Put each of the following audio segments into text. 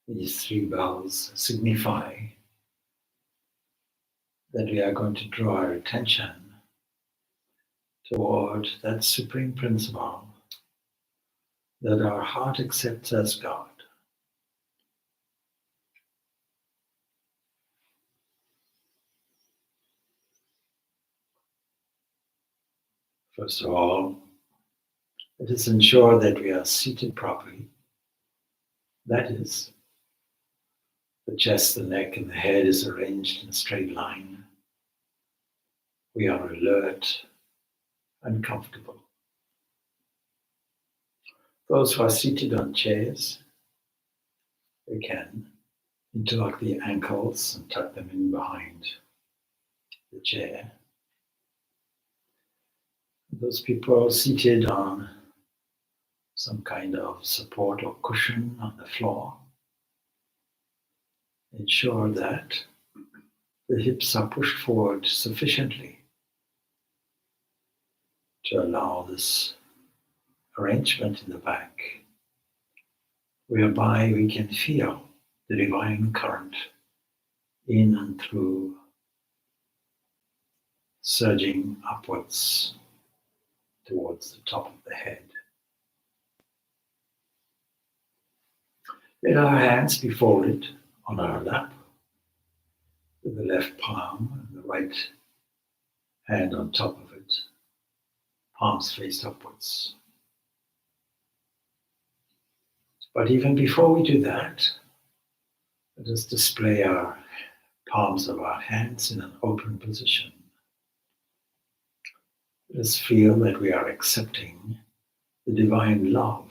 These three bells signify that we are going to draw our attention toward that supreme principle that our heart accepts as God. First of all, let us ensure that we are seated properly. That is, the chest, the neck, and the head is arranged in a straight line. We are alert and comfortable. Those who are seated on chairs, they can interlock the ankles and tuck them in behind the chair. Those people seated on some kind of support or cushion on the floor, ensure that the hips are pushed forward sufficiently to allow this arrangement in the back, whereby we can feel the divine current in and through, surging upwards towards the top of the head. Let our hands be folded on our lap, with the left palm and the right hand on top of it, palms faced upwards. But even before we do that, let us display our palms of our hands in an open position. Let us feel that we are accepting the divine love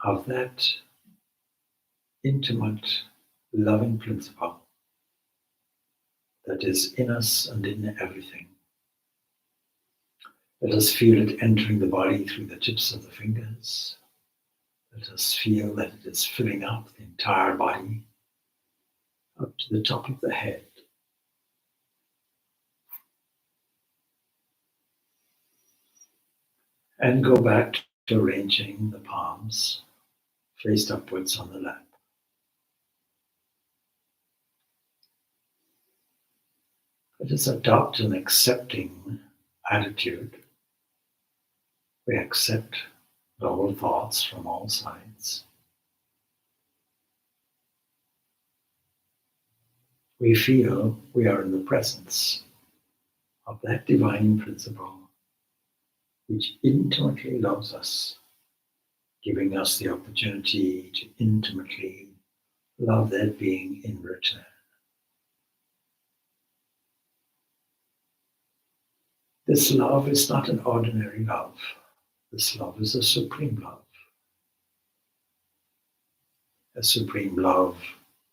of that intimate, loving principle that is in us and in everything. Let us feel it entering the body through the tips of the fingers. Let us feel that it is filling up the entire body, up to the top of the head. And go back to arranging the palms faced upwards on the lap. Let us adopt an accepting attitude. We accept all thoughts from all sides. We feel we are in the presence of that divine principle which intimately loves us, giving us the opportunity to intimately love that being in return. This love is not an ordinary love. This love is a supreme love. A supreme love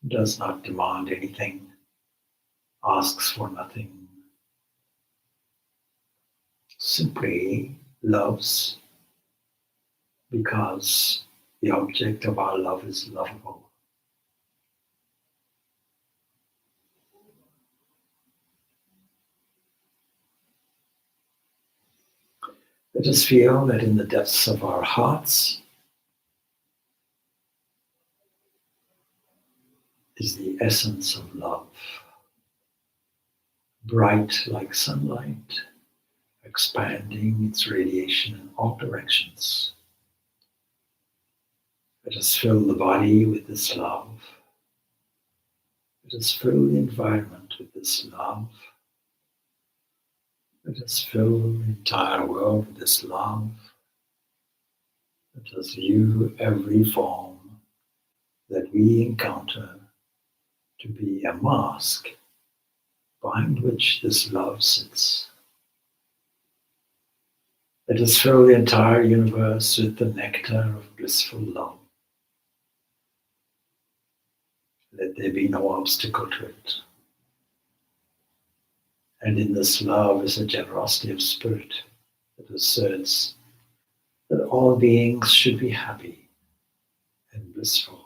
does not demand anything, asks for nothing, simply loves because the object of our love is lovable. Let us feel that in the depths of our hearts is the essence of love, bright like sunlight, expanding its radiation in all directions. Let us fill the body with this love. Let us fill the environment with this love. Let us fill the entire world with this love. Let us view every form that we encounter to be a mask behind which this love sits. Let us fill the entire universe with the nectar of blissful love. Let there be no obstacle to it. And in this love is a generosity of spirit that asserts that all beings should be happy and blissful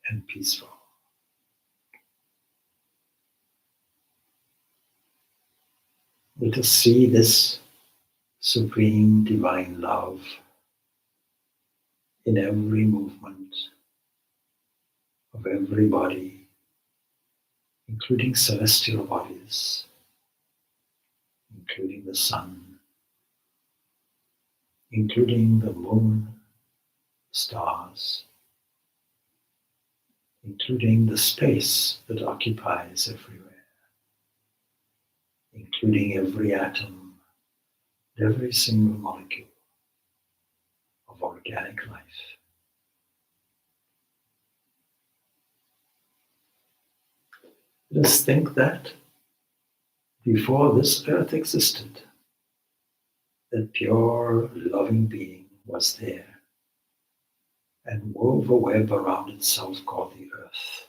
and peaceful. Let us see this supreme divine love in every movement, of every body, including celestial bodies, including the sun, including the moon, stars, including the space that occupies everywhere, including every atom, every single molecule of organic life. Let us think that before this earth existed, that pure, loving being was there and wove a web around itself called the earth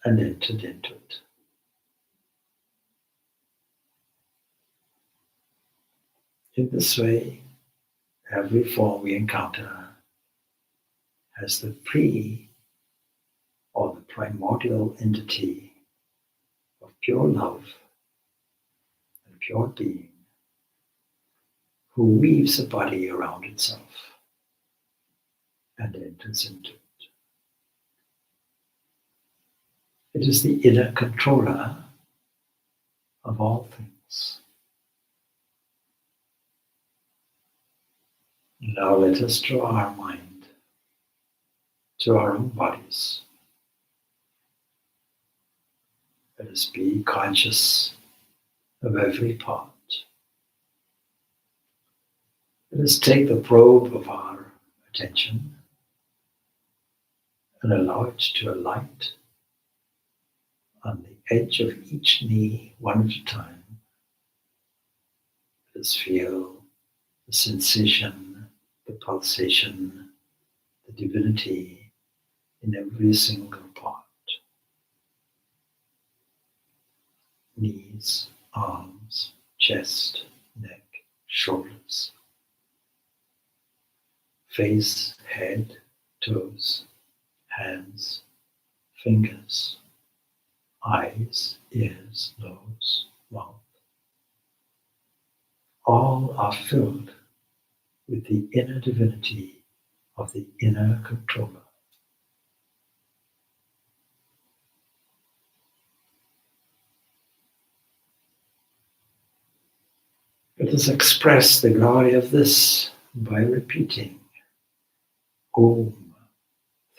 and entered into it. In this way, every form we encounter has the or the primordial entity of pure love and pure being who weaves a body around itself and enters into it. It is the inner controller of all things. Now let us draw our mind to our own bodies. Let us be conscious of every part. Let us take the probe of our attention and allow it to alight on the edge of each knee, one at a time. Let us feel the sensation, the pulsation, the divinity in every single part. Knees, arms, chest, neck, shoulders, face, head, toes, hands, fingers, eyes, ears, nose, mouth. All are filled with the inner divinity of the inner controller. Let us express the glory of this by repeating Om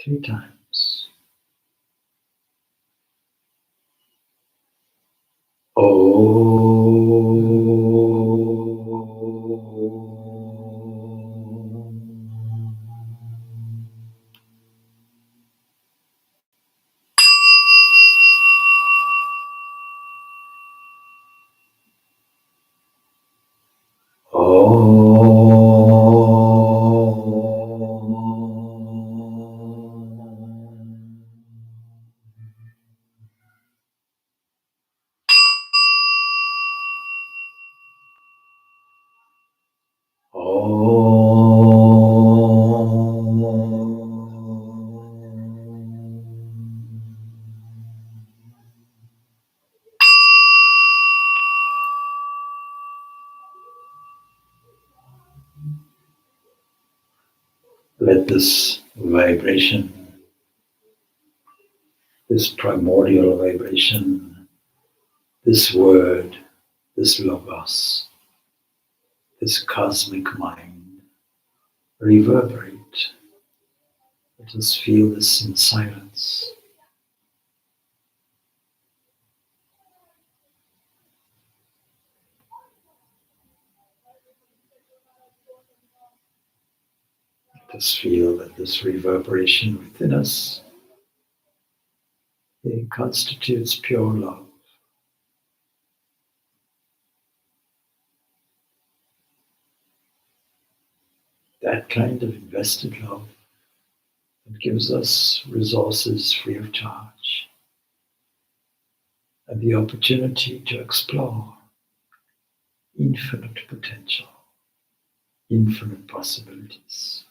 3 times. Let this vibration, this primordial vibration, this word, this logos, this cosmic mind reverberate. Let us feel this in silence. Let us feel that this reverberation within us, it constitutes pure love. That kind of invested love that gives us resources free of charge and the opportunity to explore infinite potential, infinite possibilities.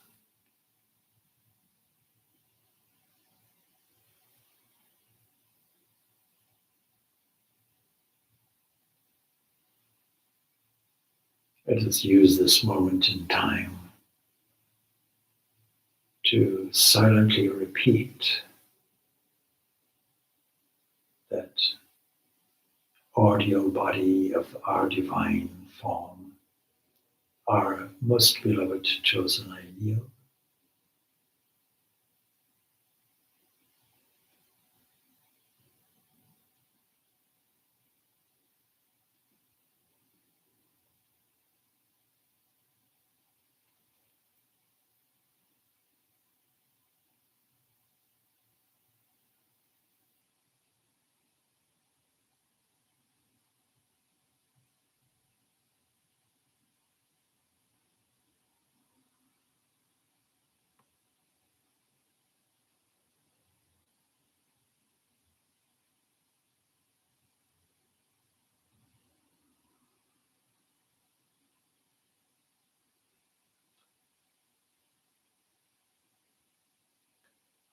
Let us use this moment in time to silently repeat that audio body of our divine form, our most beloved chosen ideal.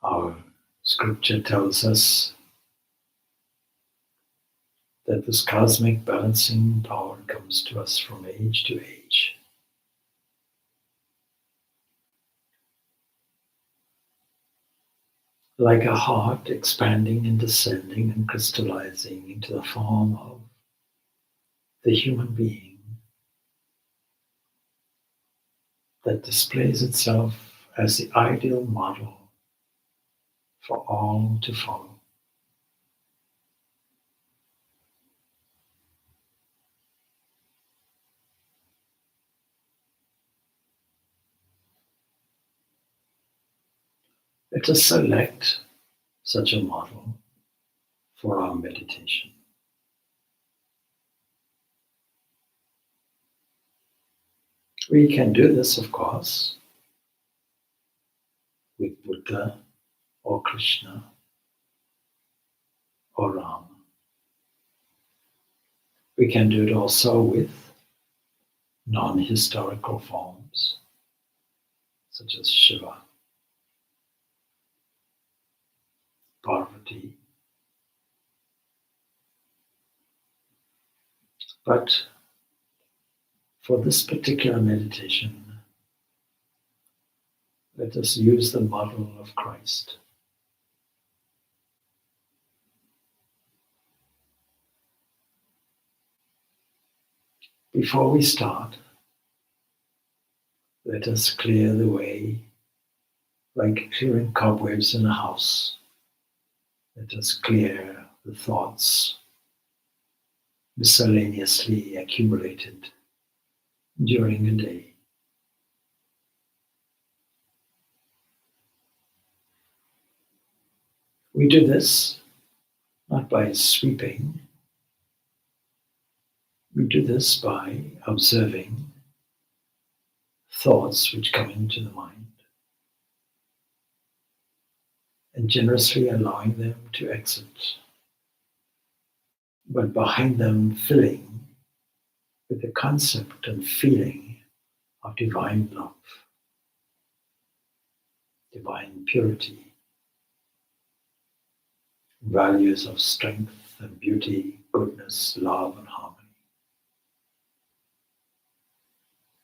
Our scripture tells us that this cosmic balancing power comes to us from age to age. Like a heart expanding and descending and crystallizing into the form of the human being that displays itself as the ideal model for all to follow. Let us select such a model for our meditation. We can do this, of course, with Buddha or Krishna or Rama. We can do it also with non-historical forms, such as Shiva, Parvati. But for this particular meditation, let us use the model of Christ. Before we start, let us clear the way like clearing cobwebs in a house. Let us clear the thoughts miscellaneously accumulated during a day. We do this not by sweeping. We do this by observing thoughts which come into the mind and generously allowing them to exit, but behind them filling with the concept and feeling of divine love, divine purity, values of strength and beauty, goodness, love and harmony.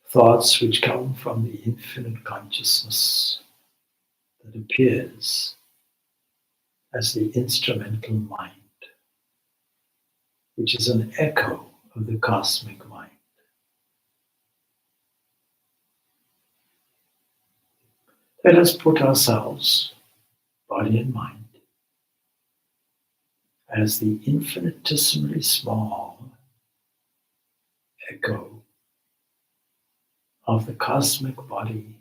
Thoughts which come from the infinite consciousness that appears as the instrumental mind, which is an echo of the cosmic mind. Let us put ourselves, body and mind, as the infinitesimally small echo of the cosmic body.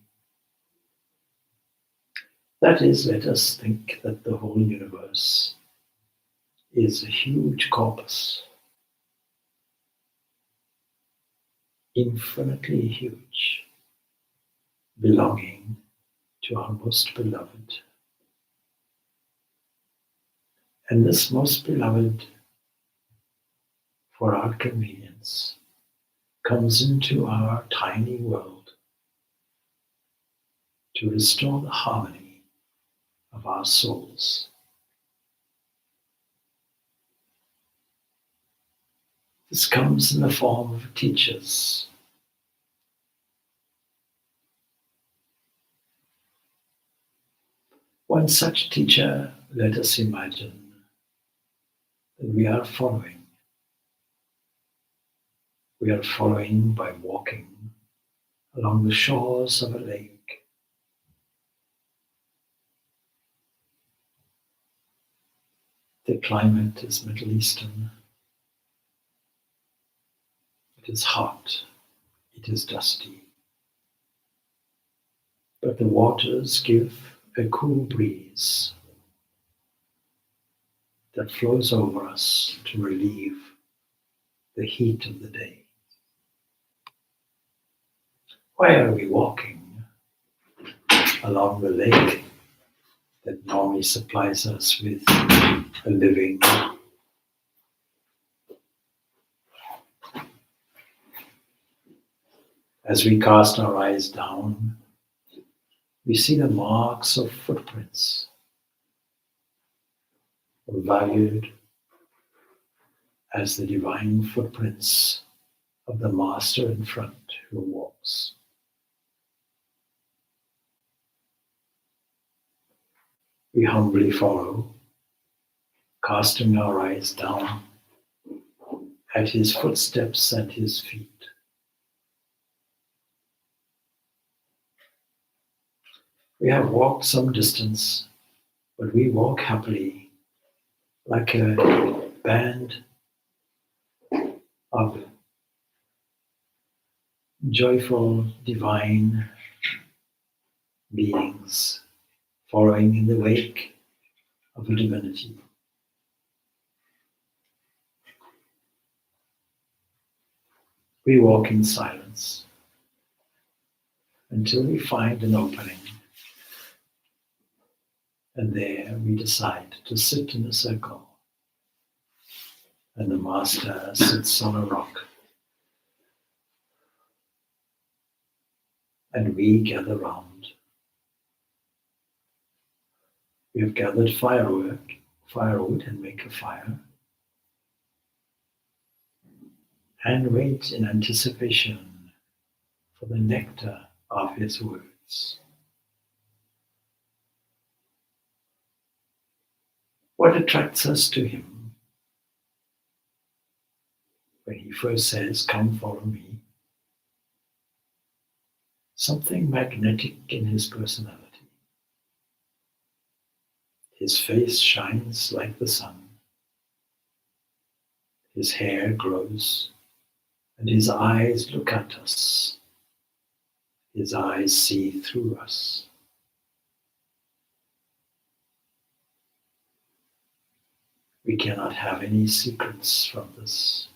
That is, let us think that the whole universe is a huge corpus, infinitely huge, belonging to our most beloved. And this most beloved, for our convenience, comes into our tiny world to restore the harmony of our souls. This comes in the form of teachers, One such teacher, let us imagine that we are following. We are following by walking along the shores of a lake. The climate is Middle Eastern. It is hot. It is dusty. But the waters give a cool breeze that flows over us to relieve the heat of the day. Why are we walking along the lake that normally supplies us with a living? As we cast our eyes down, we see the marks of footprints, valued as the divine footprints of the Master in front who walks. We humbly follow, casting our eyes down at his footsteps and his feet. We have walked some distance, but we walk happily, like a band of joyful, divine beings following in the wake of a divinity. We walk in silence until we find an opening, and there we decide to sit in a circle, and the Master sits on a rock, and we gather round. We have gathered firewood and make a fire, and wait in anticipation for the nectar of his words. What attracts us to him when he first says, "Come follow me"? Something magnetic in his personality. His face shines like the sun. His hair grows, and his eyes look at us. His eyes see through us. We cannot have any secrets from this.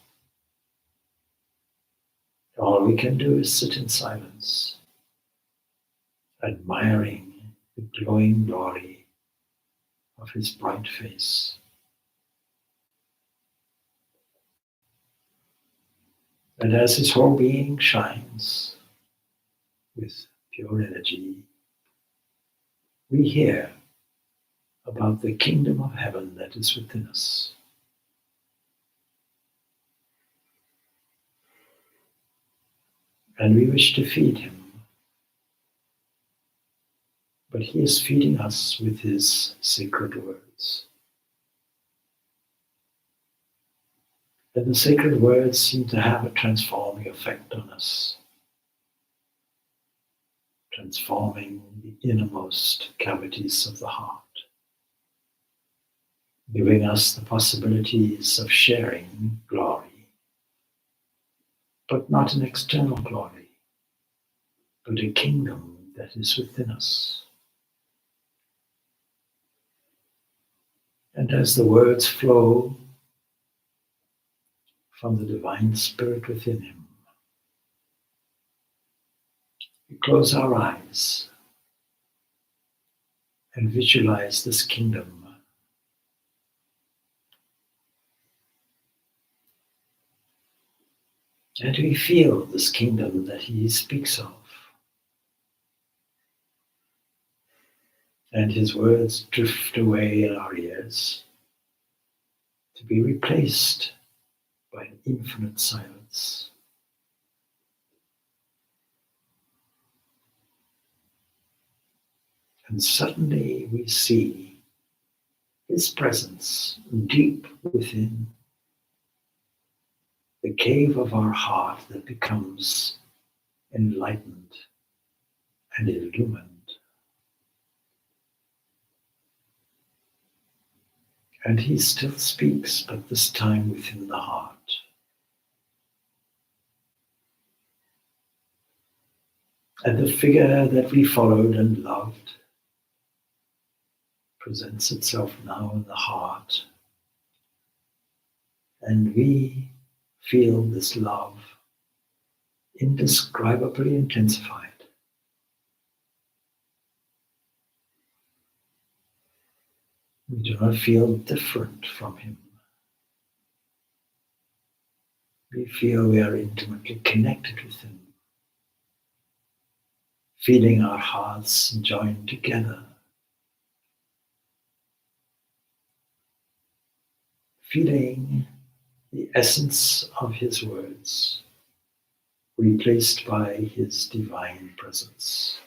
All we can do is sit in silence, admiring the glowing glory of his bright face. And as his whole being shines with pure energy, we hear about the kingdom of heaven that is within us. And we wish to feed him, but he is feeding us with his sacred words. And the sacred words seem to have a transforming effect on us, transforming the innermost cavities of the heart, giving us the possibilities of sharing glory, but not an external glory, but a kingdom that is within us. And as the words flow from the divine spirit within him, we close our eyes and visualize this kingdom. And we feel this kingdom that he speaks of. And his words drift away in our ears to be replaced by an infinite silence. And suddenly we see His presence deep within the cave of our heart that becomes enlightened and illumined. And He still speaks, but this time within the heart. And the figure that we followed and loved presents itself now in the heart. And we feel this love indescribably intensified. We do not feel different from Him. We feel we are intimately connected with Him, feeling our hearts joined together, feeling the essence of His words replaced by His divine presence.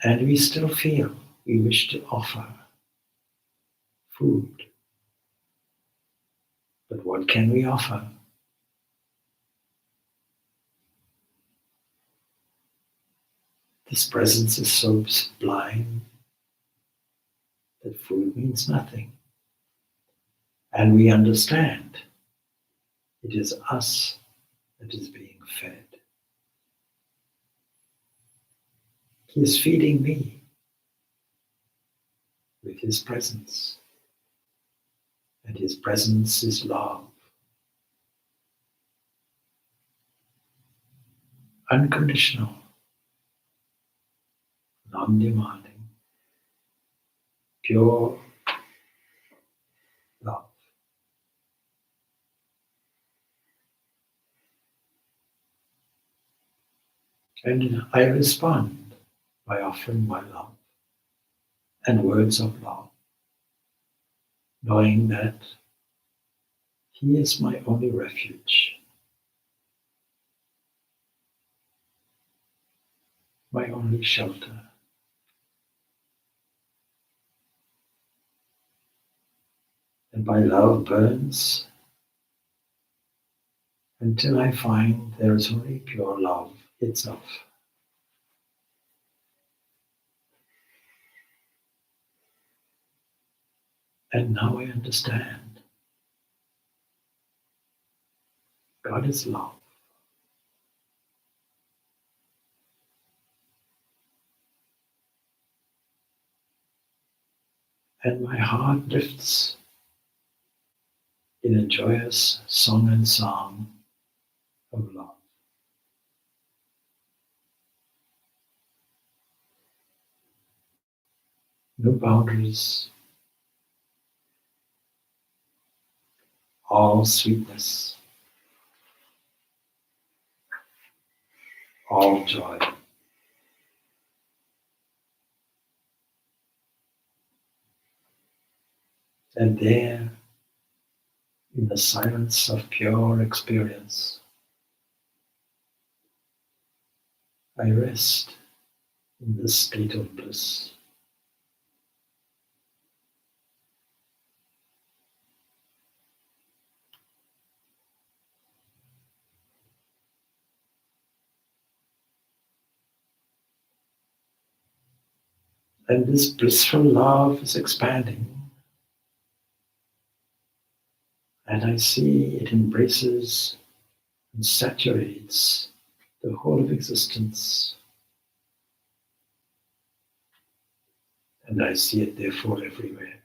And we still feel we wish to offer food. But what can we offer? This presence is so sublime that food means nothing. And we understand it is us that is being fed. He is feeding me with His presence. And His presence is love. Unconditional, non-demanding, pure love. And I respond by offering my love and words of love, knowing that He is my only refuge, my only shelter. And my love burns until I find there is only pure love itself. And now I understand. God is love. And my heart lifts in a joyous song and psalm of love. No boundaries, all sweetness, all joy. And there, in the silence of pure experience, I rest in this state of bliss. And this blissful love is expanding. And I see it embraces and saturates the whole of existence. And I see it therefore everywhere.